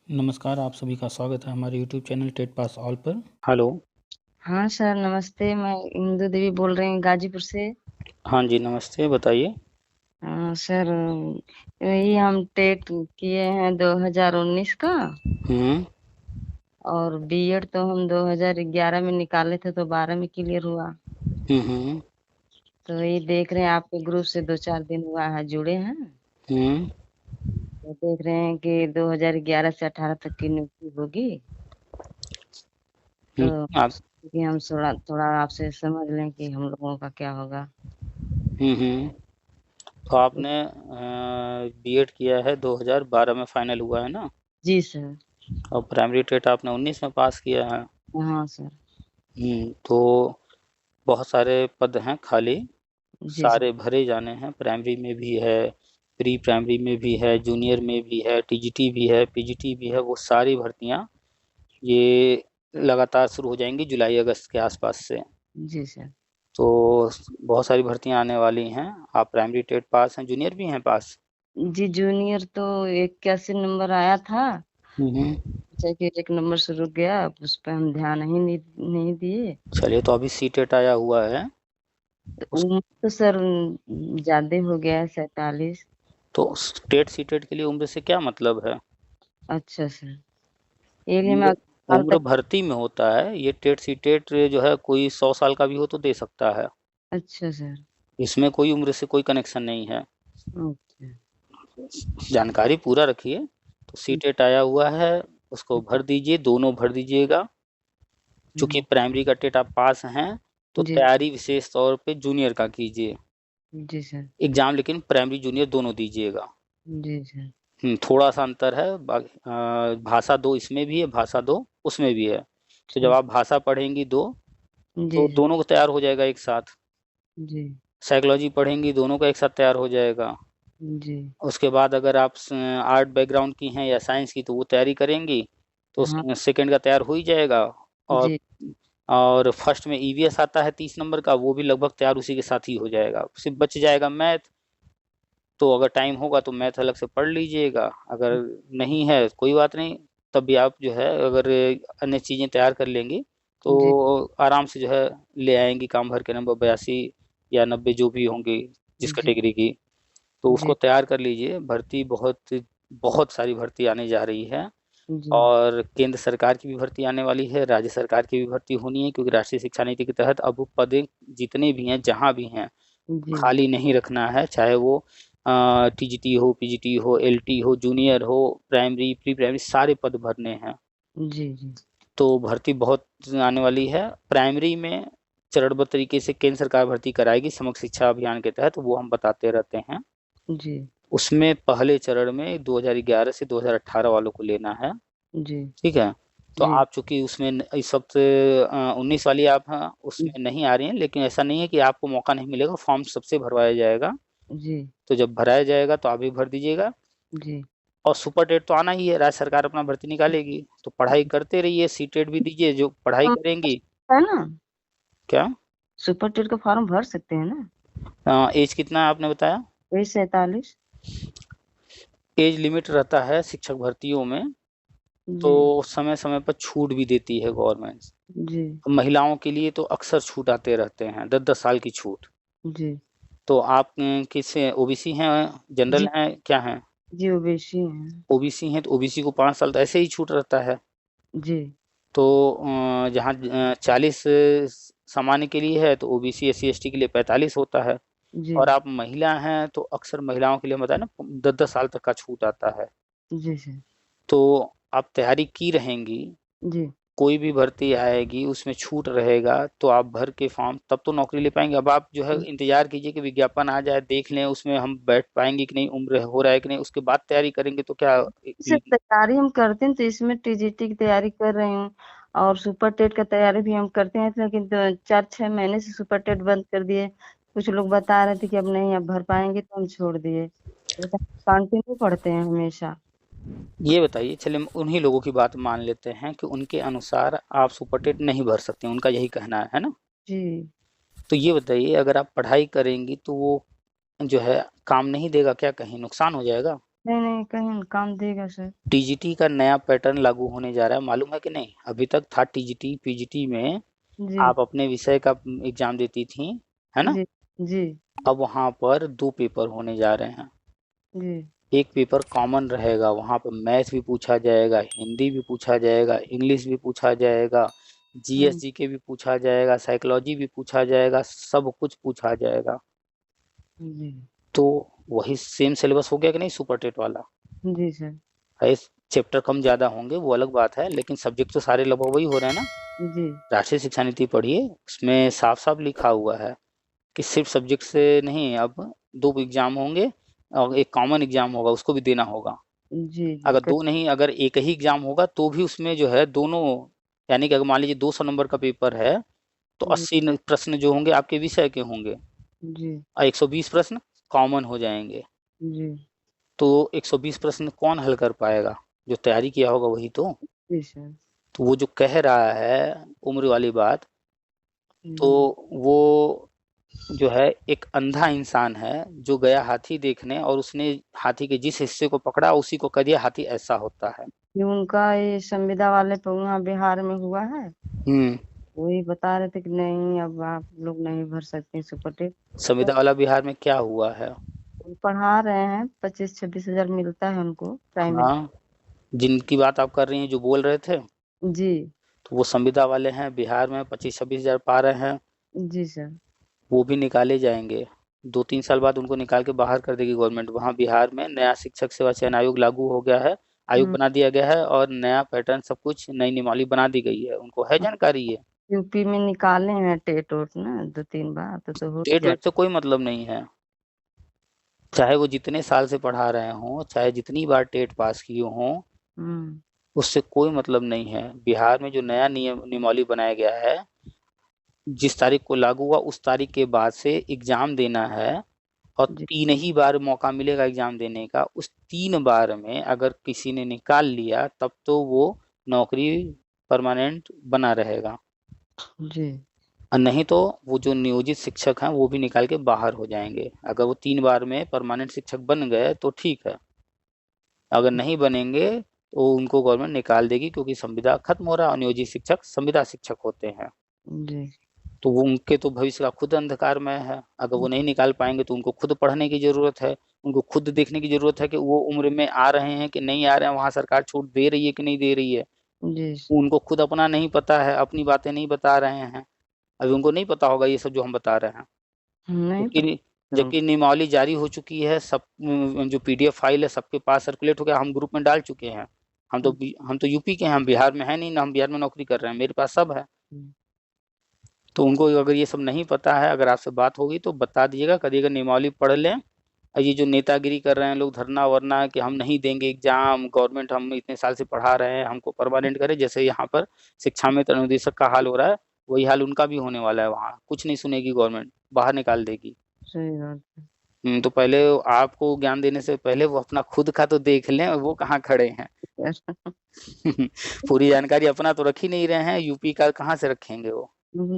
नमस्कार, आप सभी का स्वागत है हमारे YouTube channel TET pass all पर। हेलो। हाँ सर, नमस्ते। मैं इंदु देवी बोल रही हूँ गाजीपुर से। हाँ जी, नमस्ते, बताइए। सर, यही हम टेट किए हैं 2019 का। हम्म। और बीएड तो हम 2011 में निकाले थे, तो 12 में क्लियर हुआ। हम्म। तो ये देख रहे हैं, आपके ग्रुप से 2-4 दिन हुआ है जुड़े हैं। हम्म। तो देख रहे हैं कि 2011 से 18 तक की नियुक्ति होगी। तो आप। कि हम थोड़ा थोड़ा आपसे समझ लें कि हम लोगों का क्या होगा। हम्म। तो आपने बीएड किया है 2012 में फाइनल हुआ है ना। जी सर। और प्राइमरी टेट आपने 19 में पास किया है। हाँ सर। तो बहुत सारे पद हैं खाली। जी सर। सारे भरे जाने हैं, प्राइमरी में भी है, प्री प्राइमरी में भी है, जूनियर में भी है, टीजीटी भी है, पीजीटी भी है। वो सारी भर्तियां ये लगातार शुरू हो जाएंगी जुलाई अगस्त के आसपास से। जी सर। तो बहुत सारी भर्तियां आने वाली हैं। आप प्राइमरी टेट पास हैं, जूनियर भी हैं पास? जी, जूनियर तो 81 नंबर आया था। हम्म। अच्छा कि एक नंबर से रुक गया, उस पर हम ध्यान ही नहीं दिए। चलिए, तो अभी सी टेट आया हुआ है। तो उस उम्र तो सर ज्यादा हो गया है, 47। तो टेट सी टेट के लिए उम्र से क्या मतलब है? अच्छा सर, ये लिए मैं ये साल उम्र तक। भर्ती में होता है। ये टेट सी टेट जो है, कोई 100 साल का भी हो तो दे सकता है। अच्छा सर। इसमें कोई उम्र से कोई कनेक्शन नहीं है। अच्छा। जानकारी पूरा रखिए। तो सी टेट आया हुआ है, उसको भर दीजिए, दोनों भर दीजिएगा। चूंकि हम्म, प्राइमरी का टेट आप पास हैं, तो जी। तैयारी विशेष तौर पे जूनियर का कीजिए। जी सर। एग्जाम लेकिन प्राइमरी जूनियर दोनों दीजिएगा। जी सर। थोड़ा सा अंतर है। भाषा दो इसमें भी है, भाषा दो उसमें भी है। तो जब ठीक। आप भाषा पढ़ेंगी दो, जी तो सर। दोनों को तैयार हो जाएगा एक साथ। जी। साइकोलॉजी पढ़ेंगी, दोनों का एक साथ तैयार हो जाएगा। जी। उसके बाद अगर आप आर्ट बैकग्राउंड की हैं या साइंस की, तो वो तैयारी करेंगी, तो हाँ। सेकंड का तैयार हो ही जाएगा। और जी। और फर्स्ट में ईवीएस आता है 30 नंबर का, वो भी लगभग तैयार उसी के साथ ही हो जाएगा। सिर्फ बच जाएगा मैथ। तो अगर टाइम होगा तो मैथ अलग से पढ़ लीजिएगा। अगर नहीं है कोई बात नहीं। तब भी आप जो है, अगर अन्य चीज़ें तैयार कर लेंगी, तो जी। आराम से जो है ले आएंगी काम भर के नंबर 82 या 90 जो भी होंगी जिस जी। कैटेगरी की। तो उसको जी। तैयार कर लीजिए। भर्ती बहुत बहुत सारी भर्ती आने जा रही है। जी। और केंद्र सरकार की भी भर्ती आने वाली है, राज्य सरकार की भी भर्ती होनी है, क्योंकि राष्ट्रीय शिक्षा नीति के तहत अब पद जितने भी हैं जहाँ भी हैं, जी। खाली नहीं रखना है। चाहे वो टीजीटी हो, पीजीटी हो, एलटी हो, जूनियर हो, प्राइमरी, प्री प्राइमरी, सारे पद भरने हैं। जी। जी। तो भर्ती बहुत आने वाली है। प्राइमरी में चरणबद्ध तरीके से केंद्र सरकार भर्ती कराएगी समग्र शिक्षा अभियान के तहत, वो हम बताते रहते हैं। जी। उसमें पहले चरण में 2011 से 2018 वालों को लेना है। जी। ठीक है। तो जी। आप चूंकि उसमें इस वक्त 19 वाली आप हैं, उसमें नहीं आ रही हैं, लेकिन ऐसा नहीं है कि आपको मौका नहीं मिलेगा। फॉर्म सबसे भरवाया जाएगा। जी। तो जब भराया जाएगा तो आप भी भर दीजिएगा। जी। और सुपर टेट तो आना ही है, राज्य सरकार अपना भर्ती निकालेगी। तो पढ़ाई करते रहिए, सी टेट भी दीजिए जो पढ़ाई हम करेंगी। है ना, क्या? सुपर टेट का फॉर्म भर सकते हैं ना। एज कितना है आपने बताया? वही 47। एज लिमिट रहता है शिक्षक भर्तियों में। तो जी। समय समय पर छूट भी देती है गवर्नमेंट। जी। महिलाओं के लिए तो अक्सर छूट आते रहते हैं, 10-10 साल की छूट। जी। तो आप किस ओबीसी हैं, जनरल जी। हैं, क्या हैं? जी, ओबीसी हैं। ओबीसी हैं तो ओबीसी को 5 साल तो ऐसे ही छूट रहता है। जी। तो जहाँ 40 सामान्य के लिए है, तो OBC S C S T के लिए 45 होता है। जी। और आप महिला हैं तो अक्सर महिलाओं के लिए बताया ना, 10-10 साल तक का छूट आता है। जी सर। तो आप तैयारी की रहेंगी, जी। कोई भी भर्ती आएगी उसमें छूट रहेगा, तो आप भर के फॉर्म तब तो नौकरी ले पाएंगे। अब आप जो है इंतजार कीजिए कि विज्ञापन आ जाए, देख लें उसमें हम बैठ पाएंगे कि नहीं, उम्र हो रहा है कि नहीं, उसके बाद तैयारी करेंगे तो क्या। सर, तैयारी हम करते हैं, तो इसमें टीजीटी की तैयारी कर रही हूँ। और सुपर टेट का तैयारी भी हम करते हैं, लेकिन 4-6 महीने से सुपर टेट बंद कर दिए। कुछ लोग बता रहे थे कि अब नहीं, अब भर पाएंगे, तो हम छोड़ दिए। कंटिन्यू पढ़ते हैं हमेशा। ये बताइए, चलिए हम उन्हीं लोगों की बात मान लेते हैं कि उनके अनुसार आप सुपर टेट नहीं भर सकते, उनका यही कहना है ना। जी। तो ये बताइए, अगर आप पढ़ाई करेंगी तो वो जो है काम नहीं देगा क्या, कहीं नुकसान हो जाएगा? नहीं नहीं, कहीं काम देगा सर। टीजीटी का नया पैटर्न लागू होने जा रहा है, मालूम है कि नहीं? अभी तक था टीजीटी पीजीटी में जी आप अपने विषय का एग्जाम देती थी, है ना? जी जी अब वहां पर दो पेपर होने जा रहे हैं। जी एक पेपर कॉमन रहेगा, वहां पर मैथ भी पूछा जाएगा, हिंदी भी पूछा जाएगा, इंग्लिश भी पूछा जाएगा, जीएस हम्म, जीके भी पूछा जाएगा, साइकोलॉजी भी पूछा जाएगा, सब कुछ पूछा जाएगा। जी तो वही सेम सिलेबस हो गया कि नहीं सुपर टेट वाला? जी सर। है, चैप्टर कम ज्यादा होंगे वो अलग बात है, लेकिन सब्जेक्ट तो सारे लगभग वही हो रहे हैं ना। जी राष्ट्रीय शिक्षा नीति पढ़िए, उसमें साफ साफ लिखा हुआ है कि सिर्फ सब्जेक्ट से नहीं, अब दो एग्जाम होंगे और एक कॉमन एग्जाम होगा, उसको भी देना होगा। जी जी अगर दो नहीं, अगर एक ही एग्जाम होगा तो भी उसमें जो है दोनों, यानी कि अगर मान लीजिए 200 नंबर का पेपर है तो जी 80 प्रश्न जो होंगे आपके विषय के होंगे जी और 120 प्रश्न कॉमन हो जाएंगे। जी तो 120 प्रश्न कौन हल कर पाएगा? जो तैयारी किया होगा वही तो। जी सर। तो वो जो कह रहा है उम्र वाली बात, तो जी वो जो है एक अंधा इंसान है जो गया हाथी देखने और उसने हाथी के जिस हिस्से को पकड़ा उसी को कह दिया हाथी ऐसा होता है। ये उनका ये संविदा वाले पे वहाँ बिहार में हुआ है। हम्म। वही बता रहे थे कि नहीं अब आप लोग नहीं भर सकते सुपर टेट। संविदा वाला बिहार में क्या हुआ है? वो पढ़ा रहे हैं, 25-26 हजार मिलता है उनको प्राइमरी। हाँ, जिनकी बात आप कर रही हैं जो बोल रहे थे, जी तो वो संविदा वाले हैं, बिहार में 25-26 हजार पा रहे हैं। जी सर। वो भी निकाले जाएंगे, 2-3 साल बाद उनको निकाल के बाहर कर देगी गवर्नमेंट। वहाँ बिहार में नया शिक्षक सेवा चयन आयोग लागू हो गया है, आयोग हम्म, बना दिया गया है और नया पैटर्न सब कुछ नई नियमावली बना दी गई है, उनको है जानकारी है। यूपी में निकाले हैं टेट ओट ना 2-3 बार, तो हो टेट जाए। वेट से कोई मतलब नहीं है, चाहे वो जितने साल से पढ़ा रहे हों, चाहे जितनी बार टेट पास किए हों, हम्म उससे कोई मतलब नहीं है। बिहार में जो नया नियमावली बनाया गया है, जिस तारीख को लागू हुआ उस तारीख के बाद से एग्जाम देना है और जी 3 ही बार मौका मिलेगा एग्जाम देने का। उस 3 बार में अगर किसी ने निकाल लिया तब तो वो नौकरी परमानेंट बना रहेगा, जी और नहीं तो वो जो नियोजित शिक्षक हैं वो भी निकाल के बाहर हो जाएंगे। अगर वो 3 बार में परमानेंट शिक्षक बन गए तो ठीक है, अगर नहीं बनेंगे तो उनको गवर्नमेंट निकाल देगी, क्योंकि संविदा खत्म हो रहा है और नियोजित शिक्षक संविदा शिक्षक होते हैं। जी तो वो उनके तो भविष्य का खुद अंधकारमय है। अगर वो नहीं निकाल पाएंगे तो उनको खुद पढ़ने की जरूरत है, उनको खुद देखने की जरूरत है कि वो उम्र में आ रहे हैं कि नहीं आ रहे हैं, वहां सरकार छूट दे रही है कि नहीं दे रही है। जी उनको खुद अपना नहीं पता है, अपनी बातें नहीं बता रहे हैं, अभी उनको नहीं पता होगा ये सब जो हम बता रहे हैं। नहीं जबकि पता जबकि नियमावली जारी हो चुकी है, सब जो पीडीएफ फाइल है सबके पास सर्कुलेट हो गया, हम ग्रुप में डाल चुके हैं। हम तो यूपी के हैं, हम बिहार में है नहीं ना, हम बिहार में नौकरी कर रहे हैं, मेरे पास सब है। तो उनको अगर ये सब नहीं पता है, अगर आपसे बात होगी तो बता दीजिएगा, करिएगा नियमावली पढ़ लें। और ये जो नेतागिरी कर रहे हैं लोग, धरना वरना कि हम नहीं देंगे एग्जाम, गवर्नमेंट हम इतने साल से पढ़ा रहे हैं हमको परमानेंट करे, जैसे यहाँ पर शिक्षा में अनुदेशक का हाल हो रहा है, वही हाल उनका भी होने वाला है। वहाँ कुछ नहीं सुनेगी गवर्नमेंट, बाहर निकाल देगी। सही बात तो पहले आपको ज्ञान देने से पहले वो अपना खुद का तो देख लें, वो कहाँ खड़े हैं। है। पूरी जानकारी अपना तो रख ही नहीं रहे हैं, यूपी का कहाँ से रखेंगे वो।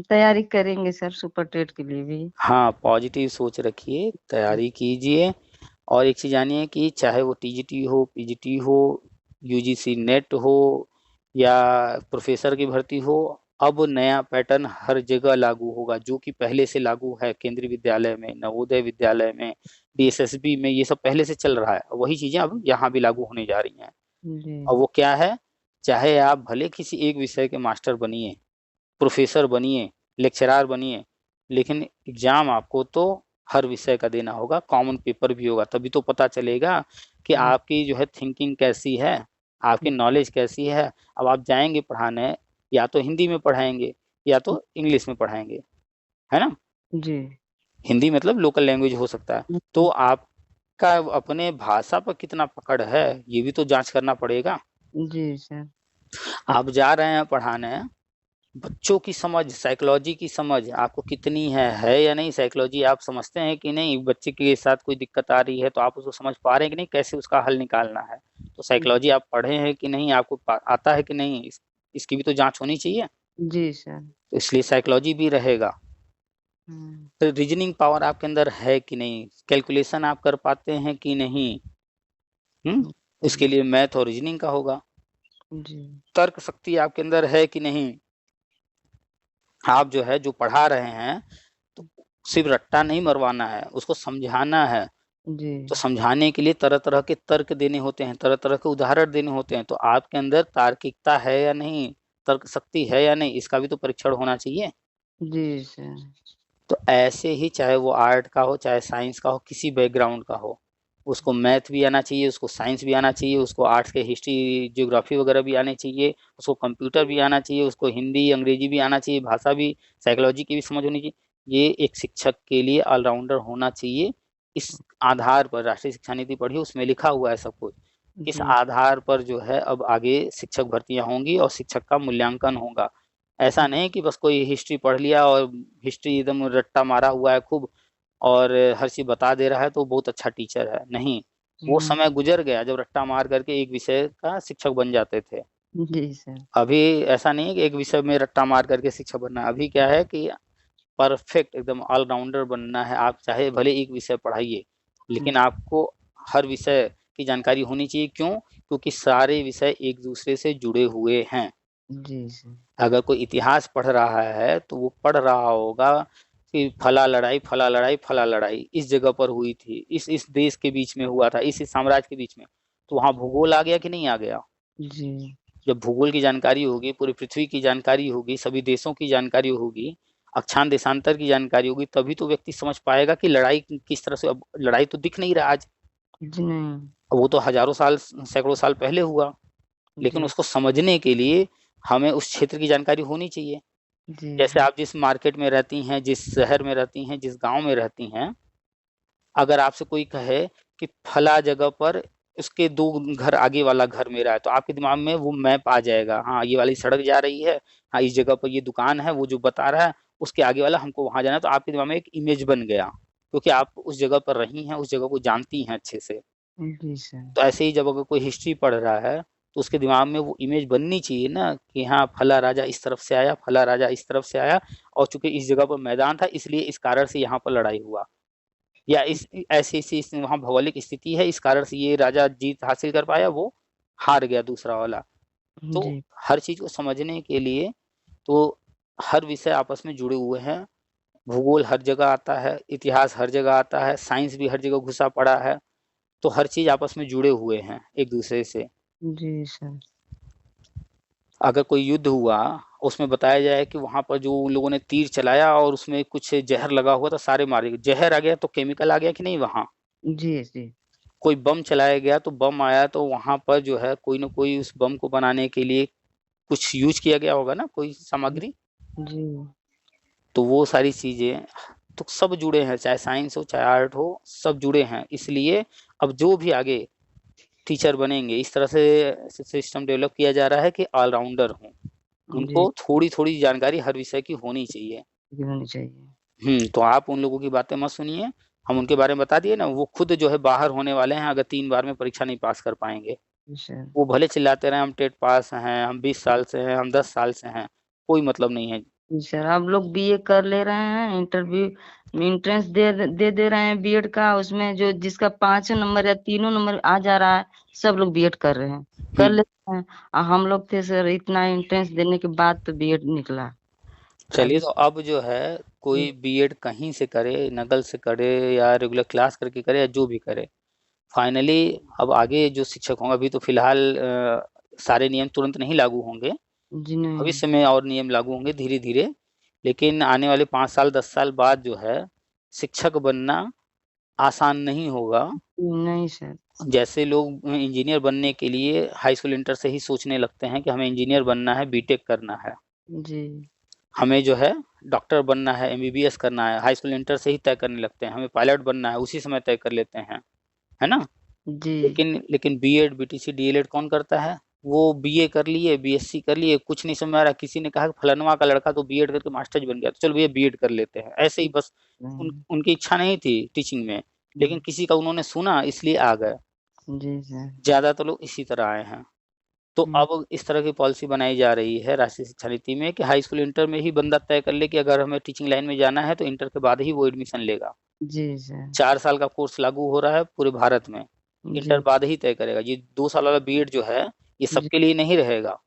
तैयारी करेंगे सर सुपर टेट के लिए भी। हाँ, पॉजिटिव सोच रखिए, तैयारी कीजिए। और एक चीज़ जानिए कि चाहे वो टीजीटी हो, पीजीटी हो, यूजीसी नेट हो या प्रोफेसर की भर्ती हो, अब नया पैटर्न हर जगह लागू होगा, जो कि पहले से लागू है केंद्रीय विद्यालय में, नवोदय विद्यालय में, डीएसएसबी में, ये सब पहले से चल रहा है, वही चीजें अब यहाँ भी लागू होने जा रही हैं। जी और वो क्या है, चाहे आप भले किसी एक विषय के मास्टर बनिए, प्रोफेसर बनिए, लेक्चरार बनिए, लेकिन एग्जाम आपको तो हर विषय का देना होगा, कॉमन पेपर भी होगा, तभी तो पता चलेगा कि जी आपकी जो है थिंकिंग कैसी है, आपकी नॉलेज कैसी है। अब आप जाएंगे पढ़ाने, या तो हिंदी में पढ़ाएंगे या तो इंग्लिश में पढ़ाएंगे, है ना? जी हिंदी मतलब लोकल लैंग्वेज हो सकता है, तो आपका अपने भाषा पर कितना पकड़ है ये भी तो जांच करना पड़ेगा। जी सर। आप जा रहे हैं पढ़ाने, बच्चों की समझ, साइकोलॉजी की समझ आपको कितनी है या नहीं, साइकोलॉजी आप समझते हैं कि नहीं, बच्चे के साथ कोई दिक्कत आ रही है तो आप उसको समझ पा रहे हैं कि नहीं, कैसे उसका हल निकालना है। तो साइकोलॉजी आप पढ़े हैं कि नहीं, आपको आता है कि नहीं, इसकी भी तो जांच होनी चाहिए। जी सर। तो इसलिए साइकोलॉजी भी रहेगा। हम्म, तो रीजनिंग पावर आपके अंदर है कि नहीं, कैलकुलेशन आप कर पाते हैं कि नहीं, इसके लिए मैथ और रीजनिंग का होगा। जी तर्क शक्ति आपके अंदर है कि नहीं? आप जो है जो पढ़ा रहे हैं तो सिर्फ रट्टा नहीं मरवाना है, उसको समझाना है। जी तो समझाने के लिए तरह तरह के तर्क देने होते हैं, तरह तरह के उदाहरण देने होते हैं। तो आपके अंदर तार्किकता है या नहीं, तर्क शक्ति है या नहीं, इसका भी तो परीक्षण होना चाहिए। जी सर। तो ऐसे ही चाहे वो आर्ट का हो, चाहे साइंस का हो, किसी बैकग्राउंड का हो, उसको मैथ भी आना चाहिए, उसको साइंस भी आना चाहिए, उसको आर्ट्स के हिस्ट्री ज्योग्राफी वगैरह भी आने चाहिए, उसको कंप्यूटर भी आना चाहिए, उसको हिंदी अंग्रेजी भी आना चाहिए, भाषा भी, साइकोलॉजी की भी समझ होनी चाहिए। ये एक शिक्षक के लिए ऑलराउंडर होना चाहिए। इस आधार पर राष्ट्रीय शिक्षा नीति पढ़ी, उसमें लिखा हुआ है सब कुछ। इस जी आधार पर जो है अब आगे शिक्षक भर्तियां होंगी और शिक्षक का मूल्यांकन होगा। ऐसा नहीं कि बस कोई हिस्ट्री पढ़ लिया और हिस्ट्री एकदम रट्टा मारा हुआ है खूब और हर चीज बता दे रहा है तो बहुत अच्छा टीचर है, नहीं। वो समय गुजर गया जब रट्टा मार करके एक विषय का शिक्षक बन जाते थे। जी सर। अभी ऐसा नहीं है कि एक विषय में रट्टा मार करके शिक्षक बनना है। अभी क्या है कि परफेक्ट एकदम ऑलराउंडर बनना है। आप चाहे भले एक विषय पढ़ाइए, लेकिन आपको हर विषय की जानकारी होनी चाहिए। क्यों? क्योंकि सारे विषय एक दूसरे से जुड़े हुए हैं। जी सर। अगर कोई इतिहास पढ़ रहा है तो वो पढ़ रहा होगा कि फला लड़ाई फला लड़ाई फला लड़ाई इस जगह पर हुई थी, इस देश के बीच में हुआ था, इस साम्राज्य के बीच में। तो वहां भूगोल आ गया कि नहीं आ गया? जी जब भूगोल की जानकारी होगी, पूरी पृथ्वी की जानकारी होगी, सभी देशों की जानकारी होगी, अक्षांश देशांतर की जानकारी होगी, तभी तो व्यक्ति समझ पाएगा कि लड़ाई किस तरह से। अब लड़ाई तो दिख नहीं रहा आज, जी नहीं। वो तो हजारों साल सैकड़ों साल पहले हुआ, लेकिन जी उसको समझने के लिए हमें उस क्षेत्र की जानकारी होनी चाहिए। जी जैसे आप जिस मार्केट में रहती हैं, जिस शहर में रहती हैं, जिस गांव में रहती हैं, अगर आपसे कोई कहे कि फला जगह पर उसके 2 घर आगे वाला घर मेरा है, तो आपके दिमाग में वो मैप आ जाएगा। हाँ, ये वाली सड़क जा रही है, हाँ इस जगह पर ये दुकान है, वो जो बता रहा है उसके आगे वाला हमको वहां जाना है। तो आपके दिमाग में एक इमेज बन गया, क्योंकि आप उस जगह पर रही हैं, उस जगह को जानती हैं अच्छे से। जी सर। तो ऐसे ही जब अगर कोई हिस्ट्री पढ़ रहा है तो उसके दिमाग में वो इमेज बननी चाहिए ना कि हाँ फला राजा इस तरफ से आया, फला राजा इस तरफ से आया, और चूंकि इस जगह पर मैदान था इसलिए इस कारण से यहाँ पर लड़ाई हुआ, या इस ऐसी ऐसी वहाँ भौगोलिक स्थिति है इस कारण से ये राजा जीत हासिल कर पाया, वो हार गया दूसरा वाला। तो जी हर चीज को समझने के लिए तो हर विषय आपस में जुड़े हुए हैं। भूगोल हर जगह आता है, इतिहास हर जगह आता है, साइंस भी हर जगह घुसा पड़ा है। तो हर चीज आपस में जुड़े हुए हैं एक दूसरे से। जी सर। अगर कोई युद्ध हुआ, उसमें बताया जाए कि वहां पर जो उन लोगों ने तीर चलाया और उसमें कुछ जहर लगा हुआ था, सारे मारे गए। जहर आ गया तो केमिकल आ गया कि नहीं वहां? जी जी कोई बम चलाया गया तो बम आया, तो वहां पर जो है कोई ना कोई उस बम को बनाने के लिए कुछ यूज किया गया होगा ना, कोई सामग्री। जी तो वो सारी चीजें तो सब जुड़े हैं, चाहे साइंस हो चाहे आर्ट हो, सब जुड़े हैं। इसलिए अब जो भी आगे टीचर बनेंगे, इस तरह से सिस्टम डेवलप किया जा रहा है कि ऑलराउंडर हों। जी उनको थोड़ी थोड़ी जानकारी हर विषय की होनी चाहिए। ये होनी चाहिए। तो आप उन लोगों की बातें मत सुनिए, हम उनके बारे में बता दिए ना, वो खुद जो है बाहर होने वाले हैं अगर 3 बार में परीक्षा नहीं पास कर पाएंगे। जी सर। वो भले चिल्लाते रहे हम टेट पास हैं, हम 20 साल से हैं, हम 10 साल से हैं, कोई मतलब नहीं है। जी सर, आप लोग बीए कर ले रहे हैं, इंटरव्यू एंट्रेंस दे रहे हैं बीएड का, उसमें जो जिसका 5 नंबर या 3 नंबर आ जा रहा है, सब लोग बीएड कर रहे हैं, कर हम्म लेते हैं। और हम लोग थे सर, इतना एंट्रेंस देने के बाद तो बीएड निकला। चलिए, अभी तो अब जो है कोई बीएड कहीं से करे, नकल से करे या रेगुलर क्लास करके करे या जो भी करे, फाइनली अब आगे जो शिक्षक होंगे, अभी तो फिलहाल सारे नियम तुरंत नहीं लागू होंगे, जी नहीं। भविष्य में और नियम लागू होंगे धीरे धीरे। लेकिन आने वाले 5 साल 10 साल बाद जो है शिक्षक बनना आसान नहीं होगा। नहीं सर। जैसे लोग इंजीनियर बनने के लिए हाई स्कूल इंटर से ही सोचने लगते हैं कि हमें इंजीनियर बनना है, बीटेक करना है, जी हमें जो है डॉक्टर बनना है, एमबीबीएस करना है, हाई स्कूल इंटर से ही तय करने लगते हैं, हमें पायलट बनना है, उसी समय तय कर लेते हैं, है ना। जी लेकिन बीएड बीटीसी डीएलएड कौन करता है? वो बीए कर लिए, बीएससी कर लिए, कुछ नहीं समझ में आ रहा, किसी ने कहा कि फलानवा का लड़का तो बीएड करके मास्टर जी बन गया, तो चलो भैया बीएड कर लेते हैं, ऐसे ही बस। उनकी इच्छा नहीं थी टीचिंग में, लेकिन किसी का उन्होंने सुना इसलिए आ गए। जी सर। ज्यादातर लोग इसी तरह आए हैं। तो अब इस तरह की पॉलिसी बनाई जा रही है राष्ट्रीय शिक्षा नीति में कि हाई स्कूल इंटर में ही बंदा तय कर ले कि अगर हमें टीचिंग लाइन में जाना है तो इंटर के बाद ही वो एडमिशन लेगा। जी सर। 4 साल का कोर्स लागू हो रहा है पूरे भारत में। इंटर जी बाद ही तय करेगा। ये 2 साल वाला बीएड जो है ये जी सबके लिए नहीं रहेगा।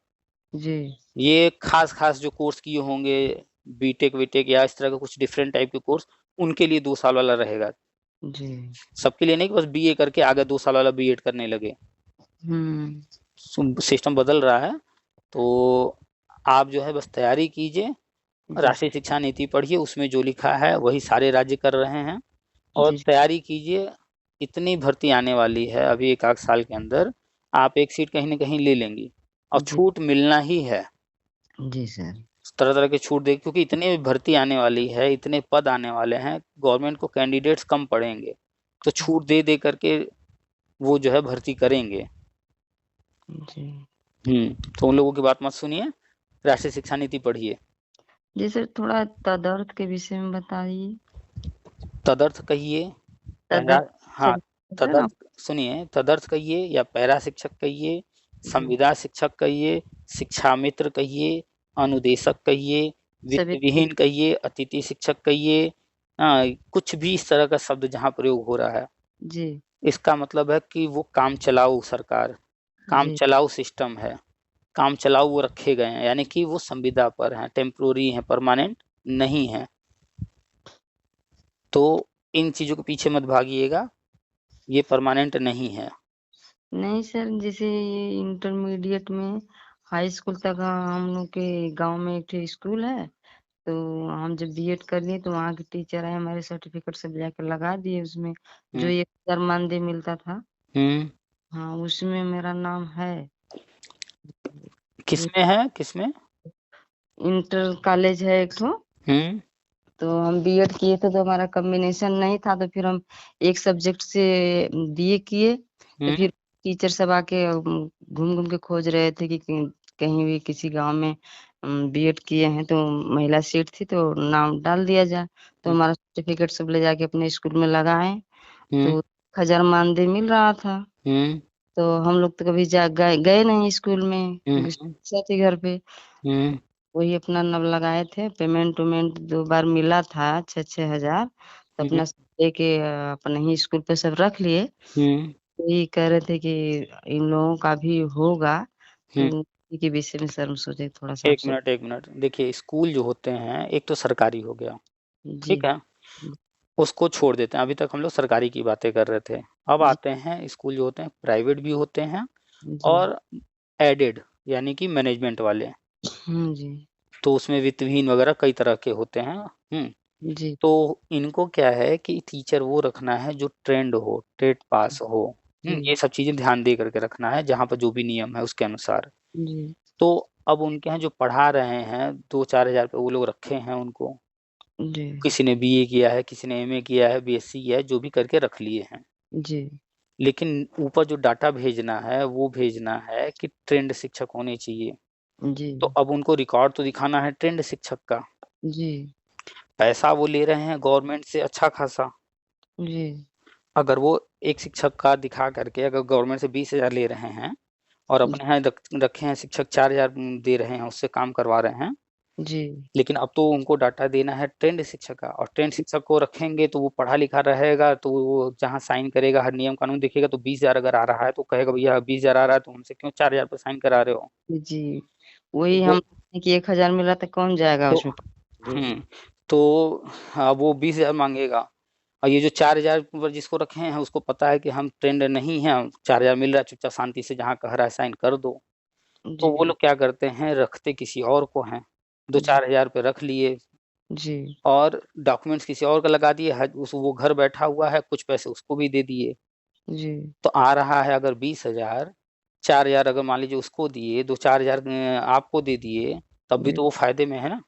जी ये खास खास जो कोर्स किए होंगे, बीटेक वीटेक या इस तरह के कुछ डिफरेंट टाइप के कोर्स, उनके लिए 2 साल वाला रहेगा। जी। सबके लिए नहीं कि बस बीए करके आगे 2 साल वाला बीएड करने लगे। हम्म। सिस्टम बदल रहा है। तो आप जो है बस तैयारी कीजिए, जी राष्ट्रीय शिक्षा नीति पढ़िए, उसमें जो लिखा है वही सारे राज्य कर रहे हैं, और जी तैयारी कीजिए। इतनी भर्ती आने वाली है अभी एक आध साल के अंदर, आप एक सीट कहीं ना कहीं ले लेंगी, और जी छूट मिलना ही है। जी सर। तरह तरह के छूट दे, क्योंकि इतने भर्ती आने वाली है, इतने पद आने वाले हैं, गवर्नमेंट को कैंडिडेट्स कम पड़ेंगे, तो छूट दे दे करके वो जो है भर्ती करेंगे। जी तो उन लोगों की बात मत सुनिए, राष्ट्रीय शिक्षा नीति पढ़िए। जी सर, थोड़ा तदर्थ के विषय में बताइए। तदर्थ कहिए, पैरा, तदर्थ हाँ, सर आप। तदर्थ सुनिए, तदर्थ कहिए या पैरा शिक्षक कहिए, जी संविदा शिक्षक कहिए, शिक्षा मित्र कहिए, अनुदेशक कहिए, वित्त सभी। विहीन कहिए, अतिथि शिक्षक कहिए, कुछ भी इस तरह का शब्द जहाँ प्रयोग हो रहा है, जी इसका मतलब है कि वो काम चलाऊ सरकार, काम जी चलाऊ सिस्टम है, काम चलाऊ वो रखे गए हैं, यानी कि वो संविदा पर हैं, टेम्पोररी हैं, परमानेंट नहीं है। तो इन चीजों के पीछे मत भागिएगा, ये परमानेंट नहीं है। नहीं सर, जैसे ये इंटरमीडिएट में हाई स्कूल तक हम लोग के गांव में एक ठे स्कूल है। तो हम जब बीएड कर लिए तो वहाँ के टीचर आए, हमारे सर्टिफिकेट सब जाकर लगा दिए उसमें, जो हम्म 1,000 मानदेय मिलता था। हम्म हाँ, उसमें मेरा नाम है। ये किसमें है, किसमें? इंटर कॉलेज है एक ठो। हम्म तो हम बीएड किए थे तो हमारा कॉम्बिनेशन नहीं था, तो फिर हम एक सब्जेक्ट से बीए किए। तो हम्म फिर टीचर सब आके घूम घूम के खोज रहे थे कि कहीं भी किसी गांव में बीएड किए हैं तो महिला सीट थी तो नाम डाल दिया जाए। तो हम्म हमारा सर्टिफिकेट सब ले जाके अपने स्कूल में लगाए। हम्म तो 1,000 मानदेय मिल रहा था। हम्म तो हम लोग तो कभी जा गए गए नहीं स्कूल में, क्योंकि हम्म शिक्षा थी घर पे। हम्म वही अपना नब लगाए थे, पेमेंट उमेंट 2 बार मिला था 6-6 हजार। तो हम्म अपना सब लेके अपने ही स्कूल पे सब रख लिए। हम्म यही कह रहे थे कि इन लोगों का भी होगा, हम्म। तो इसी के विषय में सर हम सोचे थोड़ा सा एक आपसे। मिनट, एक मिनट, देखिए स्कूल जो होते हैं एक तो सरकारी हो गया, जी ठीक है, उसको छोड़ देते हैं, अभी तक हम लोग सरकारी की बातें कर रहे थे। अब जी आते हैं स्कूल जो होते हैं प्राइवेट भी होते हैं, जी और एडेड यानी कि मैनेजमेंट वाले। जी तो उसमें वित्तहीन वगैरह कई तरह के होते हैं। जी तो इनको क्या है कि टीचर वो रखना है जो ट्रेंड हो, टेट पास हो। जी ये सब चीजें ध्यान दे करके रखना है, जहाँ पर जो भी नियम है उसके अनुसार। जी तो अब उनके यहाँ जो पढ़ा रहे हैं 2-4 हजार पे वो लोग रखे हैं उनको, जी किसी ने बीए किया है, किसी ने एमए किया है, बीएससी किया है, जो भी करके रख लिए हैं। जी लेकिन ऊपर जो डाटा भेजना है वो भेजना है कि ट्रेंड शिक्षक होने चाहिए। जी तो अब उनको रिकॉर्ड तो दिखाना है ट्रेंड शिक्षक का। जी पैसा वो ले रहे हैं गवर्नमेंट से अच्छा खासा। जी अगर वो एक शिक्षक का दिखा करके अगर गवर्नमेंट से 20 हजार ले रहे हैं, और अपने यहाँ रखे हैं शिक्षक 4 हजार दे रहे हैं, उससे काम करवा रहे हैं, जी लेकिन अब तो उनको डाटा देना है ट्रेंड शिक्षक का, और ट्रेंड शिक्षक को रखेंगे तो वो पढ़ा लिखा रहेगा, तो वो जहाँ साइन करेगा हर नियम कानून देखेगा, तो 20 हजार अगर आ रहा है तो कहेगा भैया 20 हजार आ रहा है तो हमसे क्यों 4 हजार पे साइन करा रहे हो। जी तो वही वो हम कि 1,000 मिला तो कौन जाएगा तो उसमें। तो हाँ, वो 20 हजार मांगेगा, और ये जो 4 हजार पर जिसको रखे हैं उसको पता है कि हम ट्रेंड नहीं है, 4 हजार मिल रहा है, चुपचाप शांति से जहाँ कह रहा है साइन कर दो। तो वो जी लोग क्या करते हैं, रखते किसी और को हैं, दो जी चार हजार पे रख लिए, जी और डॉक्यूमेंट्स किसी और का लगा दिए, उस वो घर बैठा हुआ है, कुछ पैसे उसको भी दे दिए। जी तो आ रहा है अगर 20 हजार, 4 हजार अगर मान लीजिए उसको दिए, 2-4 हजार आपको दे दिए, तब भी जी। तो वो फायदे में है ना।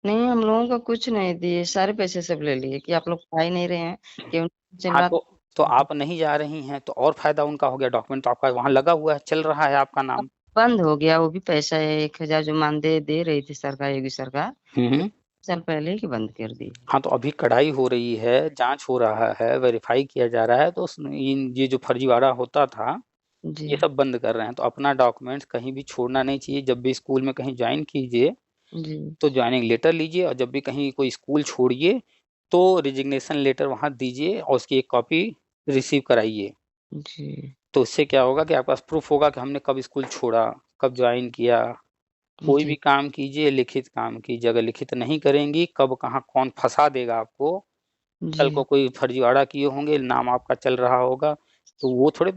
नहीं, हम लोगों का कुछ नहीं दिए, सारे पैसे सब ले लिए कि आप लोग पढ़ा ही नहीं रहे हैं, कि चल हाँ, रहा तो था। आप नहीं जा रही हैं तो और फायदा उनका हो गया, डॉक्यूमेंट तो आपका वहां लगा हुआ है, चल रहा है आपका अब नाम। बंद हो गया वो भी पैसा है, 1,000 जो मानदेय दे रही थी सरकार, योगी सरकार, हम्म। 1 साल पहले ही बंद कर दी। हाँ, तो अभी कढ़ाई हो रही है, जांच हो रहा है, वेरीफाई किया जा रहा है, तो ये जो फर्जीवाड़ा होता था जी ये सब बंद कर रहे हैं। तो अपना डॉक्यूमेंट्स कहीं भी छोड़ना नहीं चाहिए, जब भी स्कूल में कहीं ज्वाइन कीजिए जी तो ज्वाइनिंग लेटर लीजिए, और जब भी कहीं कोई स्कूल छोड़िए तो रिजिग्नेशन लेटर वहाँ दीजिए, और उसकी एक कॉपी रिसीव कराइए। जी। तो इससे क्या होगा कि आपके पास प्रूफ होगा कि हमने कब स्कूल छोड़ा, कब ज्वाइन किया। कोई भी जी, काम कीजिए, लिखित काम कीजिए। अगर लिखित नहीं करेंगी, कब कहाँ कौन फँसा देगा आपको, कल को जी, कोई फर्जीवाड़ा किए होंगे, नाम आपका चल रहा होगा, तो वो थोड़े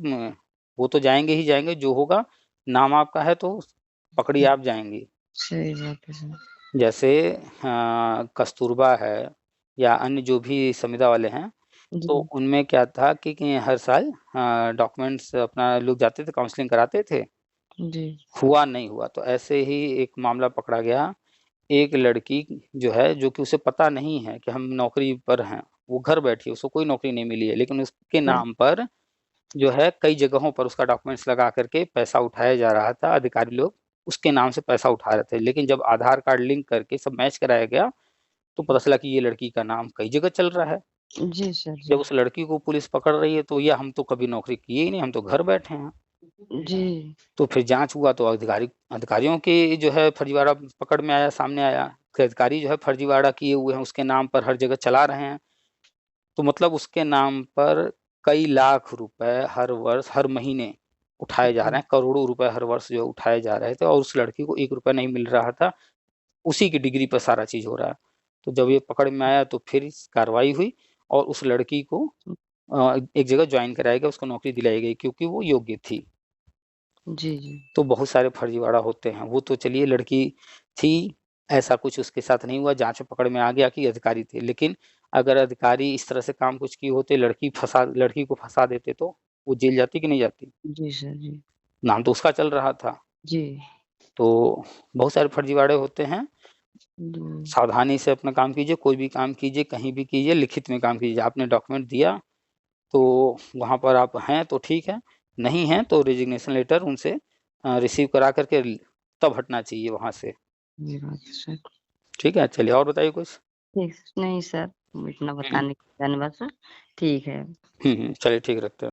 वो तो जाएँगे ही जाएँगे, जो होगा नाम आपका है तो पकड़ी आप जाएँगी। सही बात है सर। जैसे कस्तूरबा है या अन्य जो भी संविदा वाले हैं, तो जी, उनमें क्या था कि हर साल डॉक्यूमेंट्स अपना लोग जाते थे, काउंसलिंग कराते थे, जी, हुआ नहीं हुआ। तो ऐसे ही एक मामला पकड़ा गया, एक लड़की जो है, जो कि उसे पता नहीं है कि हम नौकरी पर हैं, वो घर बैठी है, उसको कोई नौकरी नहीं मिली है, लेकिन उसके हाँ, नाम पर जो है कई जगहों पर उसका डॉक्यूमेंट्स लगा करके पैसा उठाया जा रहा था। अधिकारी लोग उसके नाम से पैसा उठा रहे थे, लेकिन जब आधार कार्ड लिंक करके सब मैच कराया गया, तो पता चला कि ये लड़की का नाम कई जगह चल रहा है। जी सर, जब जी। उस लड़की को पुलिस पकड़ रही है, तो ये हम तो कभी नौकरी किए ही नहीं, हम तो घर बैठे हैं। जी, तो फिर जाँच हुआ तो अधिकारियों की जो है फर्जीवाड़ा पकड़ में आया, सामने आया कि अधिकारी जो है फर्जीवाड़ा किए हुए हैं, उसके नाम पर हर जगह चला रहे हैं। तो मतलब उसके नाम पर कई लाख रुपए हर वर्ष, हर महीने उठाए जा रहे जी, हैं, करोड़ों रुपए हर वर्ष जो उठाए जा रहे थे और उस लड़की को 1 रुपया नहीं मिल रहा था, उसी की डिग्री पर सारा चीज़ हो रहा है। तो जब ये पकड़ में आया तो फिर कार्रवाई हुई और उस लड़की को एक जगह जॉइन कराया गया, उसको नौकरी दिलाई गई क्योंकि वो योग्य थी। जी, जी, तो बहुत सारे फर्जीवाड़ा होते हैं। वो तो चलिए लड़की थी, ऐसा कुछ उसके साथ नहीं हुआ, जाँच में पकड़ में आ गया कि अधिकारी थे। लेकिन अगर अधिकारी इस तरह से काम कुछ किए होते, लड़की को फँसा देते तो वो जेल जाती कि नहीं जाती? जी सर, जी, नाम तो उसका चल रहा था। जी, तो बहुत सारे फर्जीवाड़े होते हैं। जी, सावधानी से अपना काम कीजिए, कोई भी काम कीजिए, कहीं भी कीजिए, लिखित में काम कीजिए। आपने डॉक्यूमेंट दिया, तो वहाँ पर आप हैं तो ठीक है, नहीं हैं तो रेज़िग्नेशन लेटर उनसे रिसीव करा कर के तब हटना चाहिए वहाँ से। ये बात है सर। ठीक है, चलिए और बताइए कुछ? ठीक नहीं सर, इतना हुँ, बताने के लिए धन्यवाद सर। ठीक है। चलिए ठीक रखते हैं।